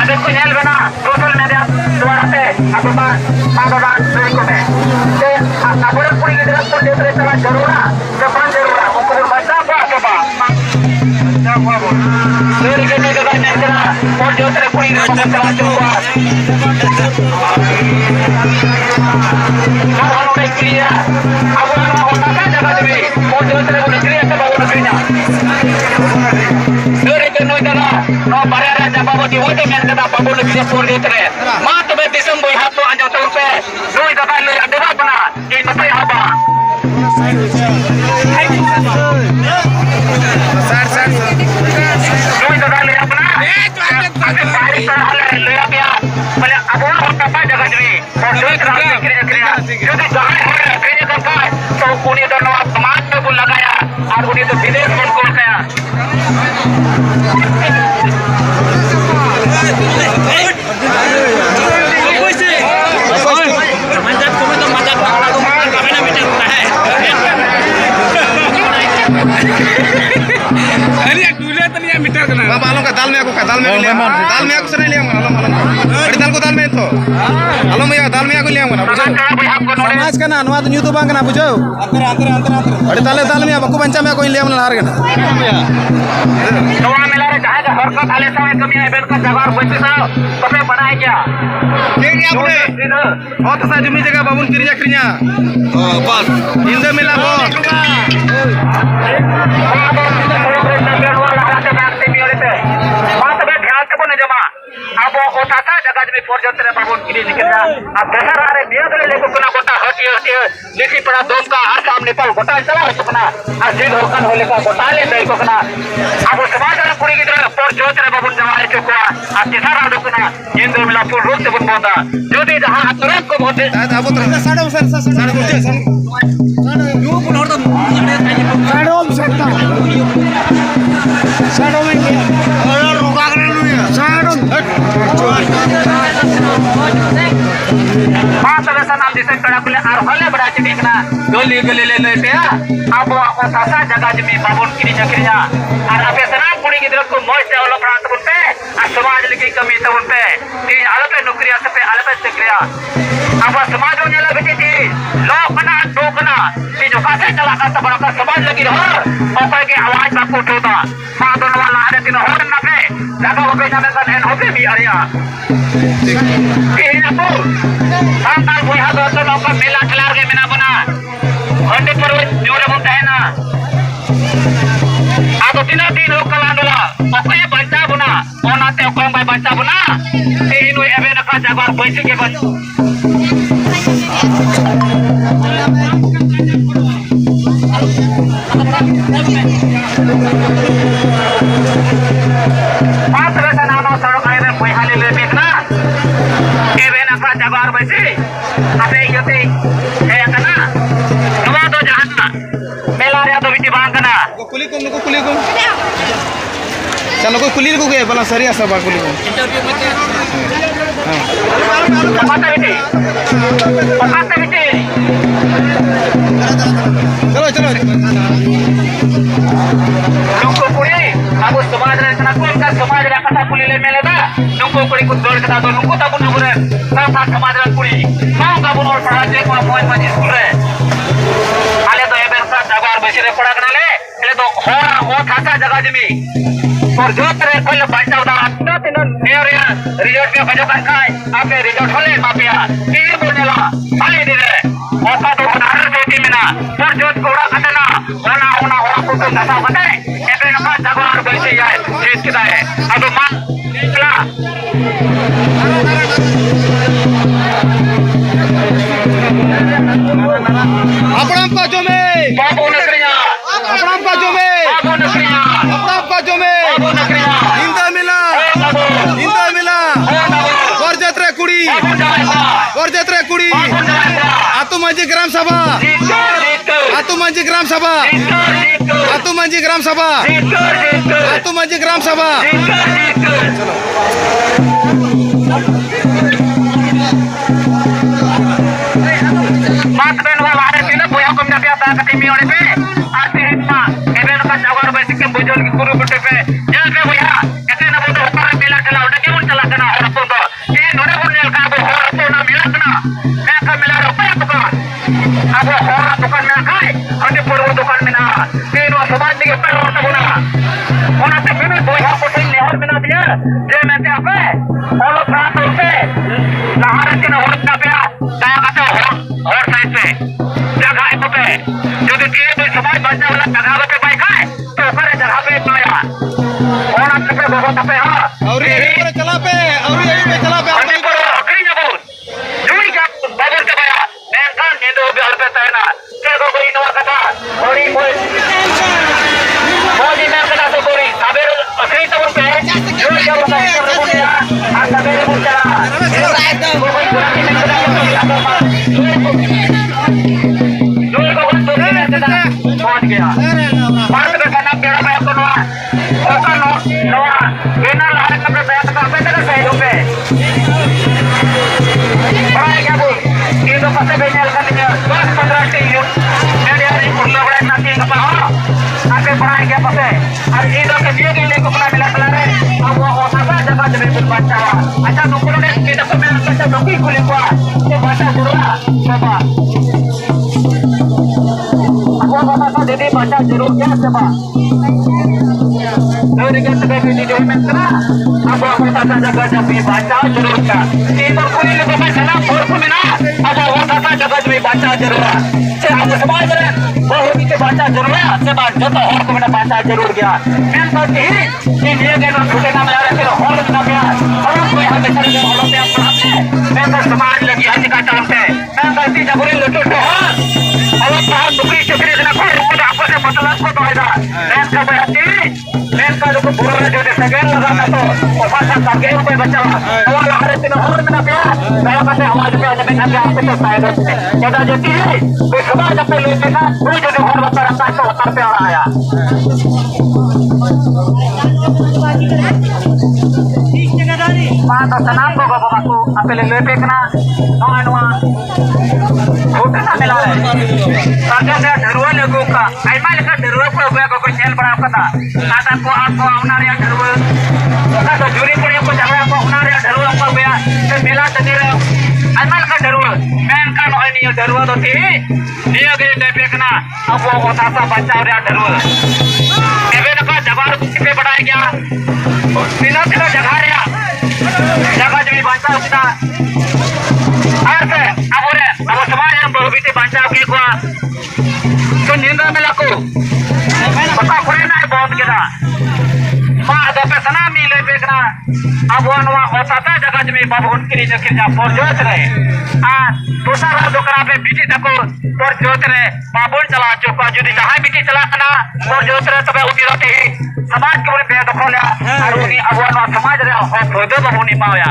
ada ko nyel bana social media द्वारा पे अब बाबा सही को में ते अपने पूरी की तरफ को देते रहता जरूर ना जबान जरूर ना उनको मजा को बा मजा को बोल मेरे के लिए का नहीं चला और जो तेरे पूरी को चला चुका ना होने के लिए अब ना होता का जगह भी और जो तेरे को निकली है बाबू निकली ना मेरे के नोई दादा नो बारे राजा बाबू जी वो तो मैं दादा बाबू निकली पूरी देते रहे मां तो मैं दिसंबर boy hato anjo tempe noi dapat le ada bana ini apa apa sar noi dapat le apa ada bari terhalang le apa pale abon apa jaga jadi और kriya jadi jangan kriya करता है तो उन्हें तो नवा समाज में bull लगाया और उन्हें तो विदेश में कौन गया Along ka dal me aku sana liam along badi dal ko dal me to along ya dal me aku liam na bujau samaj kana nwa to nyu to bang kana bujau antar badi dal me aku banca me aku liam na har kana नवा मेला रे जहां का हरकत आले समय कमी है bell का जगह बच्चे साहब तुम्हें बनाए क्या kiri apne oh to sa jumi jaga babun kirinya bas inda mela bo अब वो था जगह में फोरजन तेरे बाबू गिरी निकलना अब दशहरा रे दिया तो लेको कना गोटा हटी लेकी पड़ा दोस्त का हर काम निकल गोटा चला सकना आज दिन होकन होले का गोटा ले दे को कना अब समाज रे पूरी की तरह फोरजन तेरे बाबू जवाए चुका आज दशहरा दुकना इंदो मिला पूर्ण रूप से बनबोदा ज्योति जहां तुरंत को बोलते अब तो साडो यो पुन और तो साडो में और रुका कर साडो नाम जिसे कड़ाकुले आर हले बड़ा चिकना गली गली ले लेते अब वो सासा जगह जमी बाबून किरिया और अबे सनाम पुड़ी की तरफ को मौज से वाला प्रांत बनते और समाज की कमी तो बनते तीन अलग नौकरियां से पे अलग नौकरियां अब समाज में लग गई थी लोकना टोकना कि जो कासे चला का सब बड़ा समाज लगी रहो और के आवाज का कोट होता मां दोनों वाला आरे तीन हो न पे लगा हो गया में का एन होते भी आया कि ना तो संताल बुढ़ा तो लोग का मेला खिलार के बिना बना घंटे पर जोरे बोलता है ना आ तो तीन लोग कलांडला ओके बच्चा बना ओनाते ओकम भाई बच्चा बना तीन एबे न का जगह पैसे के बच पांच वैसा नानो सड़क आए रे कोई हाले ले देखना एबे न का जगह पैसे अबे योते है ना नवा तो जहां मेला रे तो बिटी बांग ना कुली को चलो को कुली को गए बला सरिया सब कुली को इंटरव्यू में पता बेटे चलो नुको पुरी अब समाज रे तना कोन का समाज रे कथा पुली ले मेलेदा नुको पुरी को दौड़ कथा तो नुको ता बुन बुरे ता समाज रे पुरी नाउ का बुन और पढ़ा जे को मोय मज स्कूल रे आले तो एबे सा जगह बेसी रे पढ़ा कनाले एले तो होरा ओ थासा जगह जमी और जो तेरे कोई बच्चा उदा आता तीन नेरिया रिजल्ट में बजो कर खाए आपने रिजल्ट होले मापिया तीर बोलनेला खाली दे रे और का तो उदाहरण देती मिना पर जो कोड़ा कटना होना को तो दसा बताए एबे का जगह कैसे जाए जीत किदा है अब मान चला अपना पाजो में बाबू नकरिया अपना पाजो में बाबू नकरिया अपना पाजो में बाबू नकरिया इंदा मिला बरजत्रे कुड़ी आतु मांझी ग्राम सभा आतु मांझी ग्राम सभा आतु मांझी ग्राम सभा आतु मांझी ग्राम सभा मात बेन वाला है तीन बोया कम ना पिया का टीमी होने पे आते हैं मां एबेन का जगह बेसिक के बुजुर्ग की गुरु बटे पे जल के भैया ऐसे ना बोलो ऊपर मेला चला उठ के je mete apa kalau perang upe lahar kena orang tapi saya kata orang saya pe jaga itu pe jadi dia tu semua baca ulah jaga apa baik kan tu pada jaga apa itu ya orang tapi bawa tapi ha और ये चला पे Kami kerja pun. Jui jap babur ke baya. Nenkan Hindu biar petana. Kego koi nawa kata. Kori koi. Koi mer kata to kori. Saber akri tabur pe. Jui jap saber punya. Saber punya. Koi kurang mer kata kori. Jui koi kurang mer kata. पहुंच गया भारत का खाना बेड़ा में तो नवा ओका नवा बिना लहर कपड़े बैठ का पे तक सही पे बड़ा क्या बोल ये तो पसे बेचने लगा नहीं 10-15 टी मेरे यार ये पुरला बड़ा ना तीन का हां आके बड़ा क्या पसे और ये तो के दिए के को मिला कला रे अब वो होता था जगह जमीन पर बच्चा अच्छा नुकुर ने के तो में बच्चा नौकरी खुली हुआ ये बच्चा जुड़ा बाबा apa jadi baca jeruknya coba dari kan sebagai video mentra apa kata jaga jabi baca jeruknya itu kulit itu macam formula apa kata jaga jabi baca jeruk saya semua berat bahwa itu baca jeruknya sebab jatuh orang kena baca jeruk dia mental ini dia kan sudah nama ada kira orang namanya orang kau yang besar dia orang yang apa mental semua lagi hati kata lempe mental tidak boleh lutut doang Allah Taala beri cekri dengan apa से मतलब को दोहरा मैं का बहती मैं का को पूरा जो दे सके लगा तो और भाषा का के ऊपर बचा और हर दिन और में पे मैं कहते हमारे पे जब मैं आप पे तो शायद ज्यादा जति कोई समाज पे लेके ना वो जो और बता रहा है तो उतर पे आ आया मां तो सनाम को बाबा को अपने ले पे कना नोआ छोटा ना मिला है ताकि मैं धरुआ लगो का आइमा लेकर धरुआ को गया को सेल बड़ा पता आता को आपको आवनार या धरुआ का तो जुरी पड़े को जगह को आवनार या धरुआ को गया तो मिला तनी रे आइमा लेकर धरुआ मैं का नोई नहीं धरुआ तो थी निया के ले पे कना अब वो होता सा बच्चा रे धरुआ एवे न का जवार पे बढ़ाया गया बिना बिना जगह रे जगह जमी बचा उसका अर्थ अबोरे अब समाज में बहुबिते बचा के को तो निंदा में लको पता कोई ना बहुत केदा मां दो पे सना मिले बेकना अब वनवा होता था जगह जमी बाबून की नखिर जा पर जोत रहे आ दूसरा दोकरा पे बीटी तको पर जोत रहे बाबून चला चुका जुदी जहां बीटी चला ना पर जोत रहे तबे उठी रहती समाज के बेदखल है और उनी अब वनवा समाज रे हो दो बहुनी माया